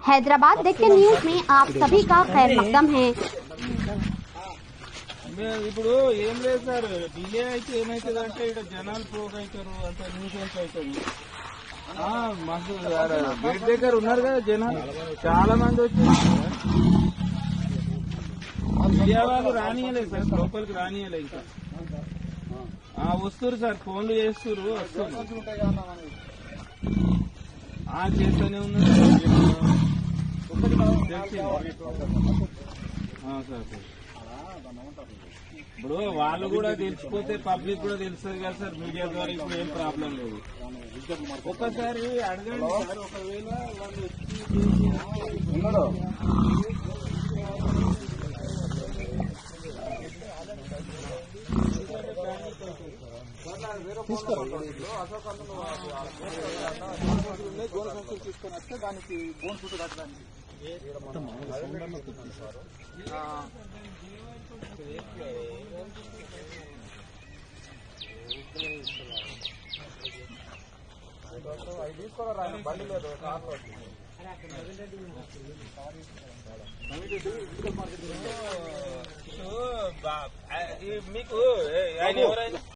हैदराबाद देखते न्यूज में आप सभी का खैर मकदम है। ఇప్పుడు ఏం లేదు సార్, డిలే అయితే ఏమైతుంది అంటే ఇక్కడ జనాలు పోగు అవుతారు, అంత న్యూసెన్స్ అవుతుంది. మాకు గేట్ దగ్గర ఉన్నారు కదా జనాలు, చాలా మంది వచ్చారు. మీడియా వాళ్ళు రానియలేదు సార్, లోపలికి రానియలే. ఇంకా వస్తున్నారు సార్, ఫోన్లు చేస్తున్నారు, వస్తున్నారు. చేస్తూనే ఉన్నారు సార్. ఇప్పుడు వాళ్ళు కూడా తెలిసిపోతే పబ్లిక్ కూడా తెలుస్తుంది కదా సార్, మీడియా ద్వారా. ఇప్పుడు ఏం ప్రాబ్లం లేదు. ఒక్కసారి అడగండి సార్, ఒకవేళ వాళ్ళు తీసుకొని వస్తే దానికి బోన్ ఫుట్ కట్టడానికి అవి తీసుకోరా, బండి లేదు కార్లో. మీకు ఆయన ఎవరైనా